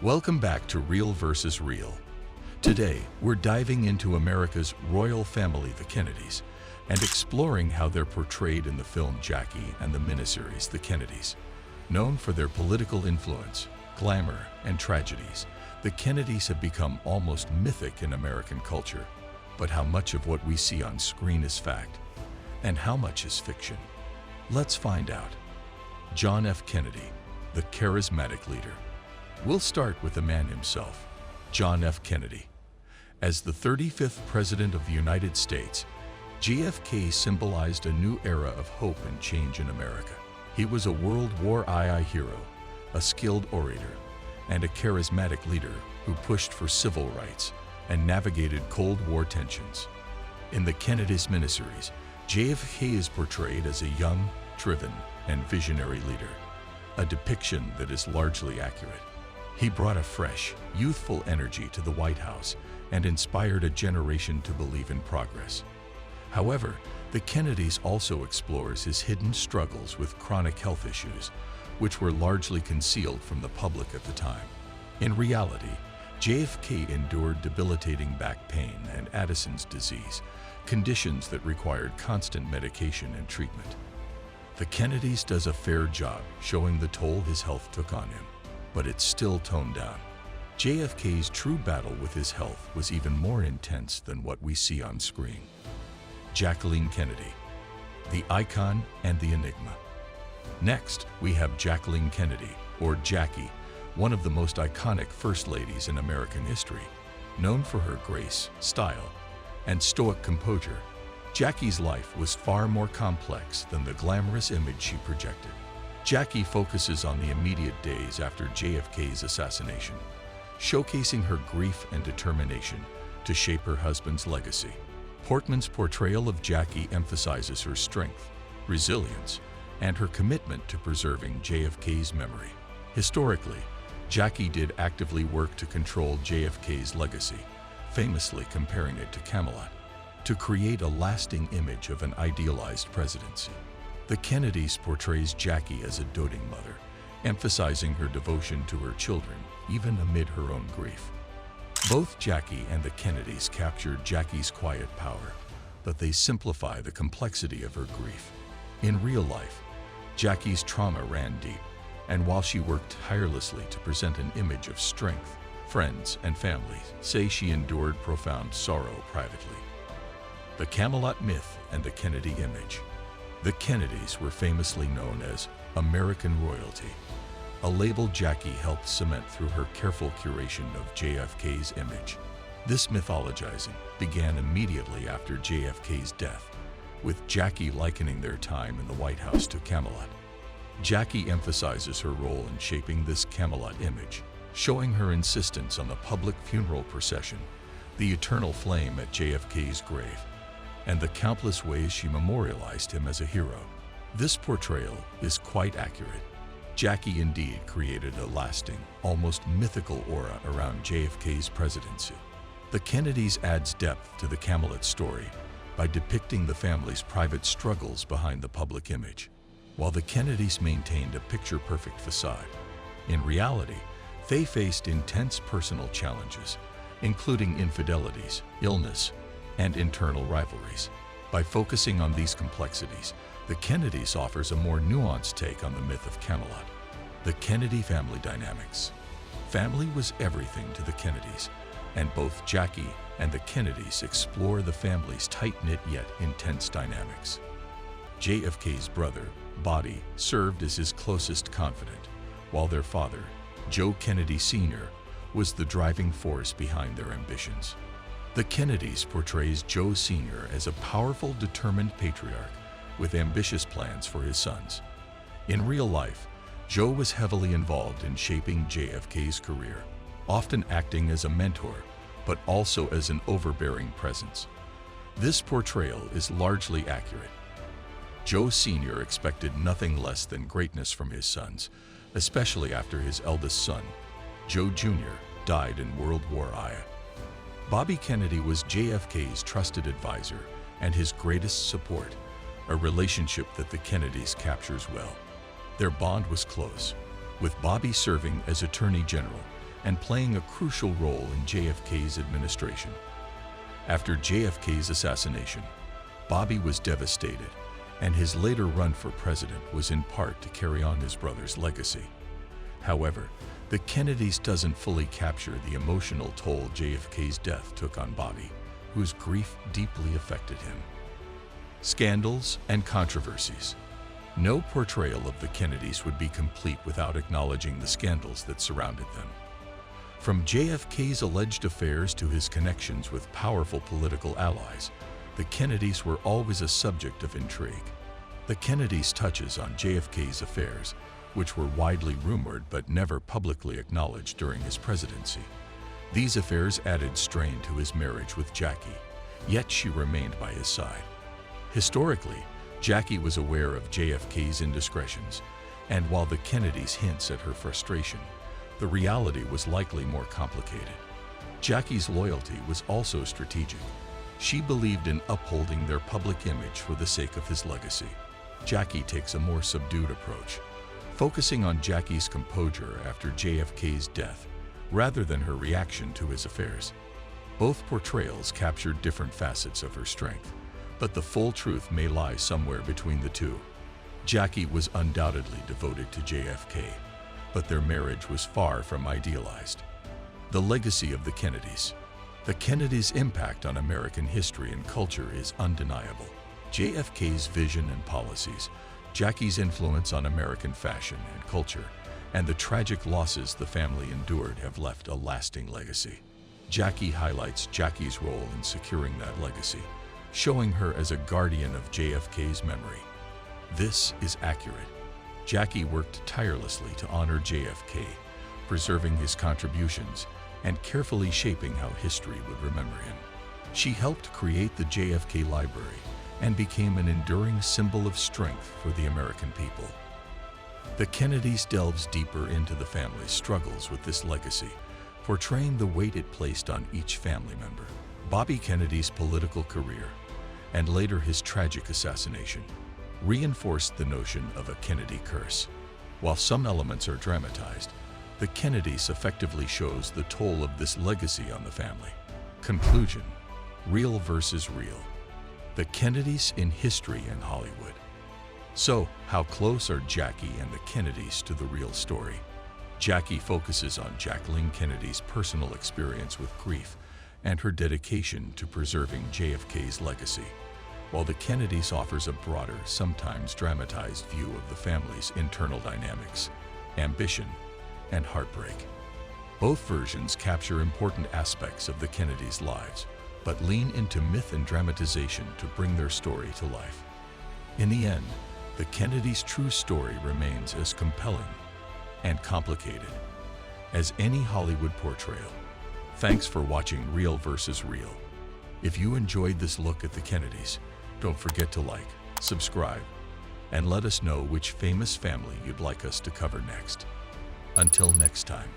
Welcome back to Real versus Real. Today, we're diving into America's royal family, the Kennedys, and exploring how they're portrayed in the film Jackie and the miniseries The Kennedys. Known for their political influence, glamour, and tragedies, the Kennedys have become almost mythic in American culture. But how much of what we see on screen is fact, and how much is fiction? Let's find out. John F. Kennedy, the charismatic leader. We'll start with the man himself, John F. Kennedy. As the 35th President of the United States, JFK symbolized a new era of hope and change in America. He was a World War II hero, a skilled orator, and a charismatic leader who pushed for civil rights and navigated Cold War tensions. In the Kennedys miniseries, JFK is portrayed as a young, driven, and visionary leader, a depiction that is largely accurate. He brought a fresh, youthful energy to the White House and inspired a generation to believe in progress. However, the Kennedys also explores his hidden struggles with chronic health issues, which were largely concealed from the public at the time. In reality, JFK endured debilitating back pain and Addison's disease, conditions that required constant medication and treatment. The Kennedys does a fair job showing the toll his health took on him, but it's still toned down. JFK's true battle with his health was even more intense than what we see on screen. Jacqueline Kennedy, the icon and the enigma. Next, we have Jacqueline Kennedy, or Jackie, one of the most iconic first ladies in American history. Known for her grace, style, and stoic composure, Jackie's life was far more complex than the glamorous image she projected. Jackie focuses on the immediate days after JFK's assassination, showcasing her grief and determination to shape her husband's legacy. Portman's portrayal of Jackie emphasizes her strength, resilience, and her commitment to preserving JFK's memory. Historically, Jackie did actively work to control JFK's legacy, famously comparing it to Camelot, to create a lasting image of an idealized presidency. The Kennedys portrays Jackie as a doting mother, emphasizing her devotion to her children, even amid her own grief. Both Jackie and the Kennedys captured Jackie's quiet power, but they simplify the complexity of her grief. In real life, Jackie's trauma ran deep, and while she worked tirelessly to present an image of strength, friends and family say she endured profound sorrow privately. The Camelot myth and the Kennedy image. The Kennedys were famously known as American royalty, a label Jackie helped cement through her careful curation of JFK's image. This mythologizing began immediately after JFK's death, with Jackie likening their time in the White House to Camelot. Jackie emphasizes her role in shaping this Camelot image, showing her insistence on the public funeral procession, the eternal flame at JFK's grave, and the countless ways she memorialized him as a hero. This portrayal is quite accurate. Jackie indeed created a lasting, almost mythical aura around JFK's presidency. The Kennedys adds depth to the Camelot story by depicting the family's private struggles behind the public image. While the Kennedys maintained a picture-perfect facade, in reality, they faced intense personal challenges, including infidelities, illness, and internal rivalries. By focusing on these complexities, the Kennedys offers a more nuanced take on the myth of Camelot. The Kennedy family dynamics. Family was everything to the Kennedys, and both Jackie and the Kennedys explore the family's tight-knit yet intense dynamics. JFK's brother, Bobby, served as his closest confidant, while their father, Joe Kennedy Sr., was the driving force behind their ambitions. The Kennedys portrays Joe Sr. as a powerful, determined patriarch with ambitious plans for his sons. In real life, Joe was heavily involved in shaping JFK's career, often acting as a mentor, but also as an overbearing presence. This portrayal is largely accurate. Joe Sr. expected nothing less than greatness from his sons, especially after his eldest son, Joe Jr., died in World War II. Bobby Kennedy was JFK's trusted advisor and his greatest support, a relationship that the Kennedys captures well. Their bond was close, with Bobby serving as Attorney General and playing a crucial role in JFK's administration. After JFK's assassination, Bobby was devastated, and his later run for president was in part to carry on his brother's legacy. However, the Kennedys doesn't fully capture the emotional toll JFK's death took on Bobby, whose grief deeply affected him. Scandals and controversies. No portrayal of the Kennedys would be complete without acknowledging the scandals that surrounded them. From JFK's alleged affairs to his connections with powerful political allies, the Kennedys were always a subject of intrigue. The Kennedys' touches on JFK's affairs, which were widely rumored but never publicly acknowledged during his presidency. These affairs added strain to his marriage with Jackie, yet she remained by his side. Historically, Jackie was aware of JFK's indiscretions, and while the Kennedys hints at her frustration, the reality was likely more complicated. Jackie's loyalty was also strategic. She believed in upholding their public image for the sake of his legacy. Jackie takes a more subdued approach, focusing on Jackie's composure after JFK's death rather than her reaction to his affairs. Both portrayals captured different facets of her strength, but the full truth may lie somewhere between the two. Jackie was undoubtedly devoted to JFK, but their marriage was far from idealized. The legacy of the Kennedys. The Kennedys' impact on American history and culture is undeniable. JFK's vision and policies, Jackie's influence on American fashion and culture, and the tragic losses the family endured have left a lasting legacy. Jackie highlights Jackie's role in securing that legacy, showing her as a guardian of JFK's memory. This is accurate. Jackie worked tirelessly to honor JFK, preserving his contributions and carefully shaping how history would remember him. She helped create the JFK Library and became an enduring symbol of strength for the American people. The Kennedys delves deeper into the family's struggles with this legacy, portraying the weight it placed on each family member. Bobby Kennedy's political career, and later his tragic assassination, reinforced the notion of a Kennedy curse. While some elements are dramatized, the Kennedys effectively shows the toll of this legacy on the family. Conclusion: real versus real. The Kennedys in history and Hollywood. So, how close are Jackie and the Kennedys to the real story? Jackie focuses on Jacqueline Kennedy's personal experience with grief and her dedication to preserving JFK's legacy, while the Kennedys offers a broader, sometimes dramatized view of the family's internal dynamics, ambition, and heartbreak. Both versions capture important aspects of the Kennedys' lives, but lean into myth and dramatization to bring their story to life. In the end, the Kennedys' true story remains as compelling and complicated as any Hollywood portrayal. Thanks for watching Real versus Real. If you enjoyed this look at the Kennedys, don't forget to like, subscribe, and let us know which famous family you'd like us to cover next. Until next time.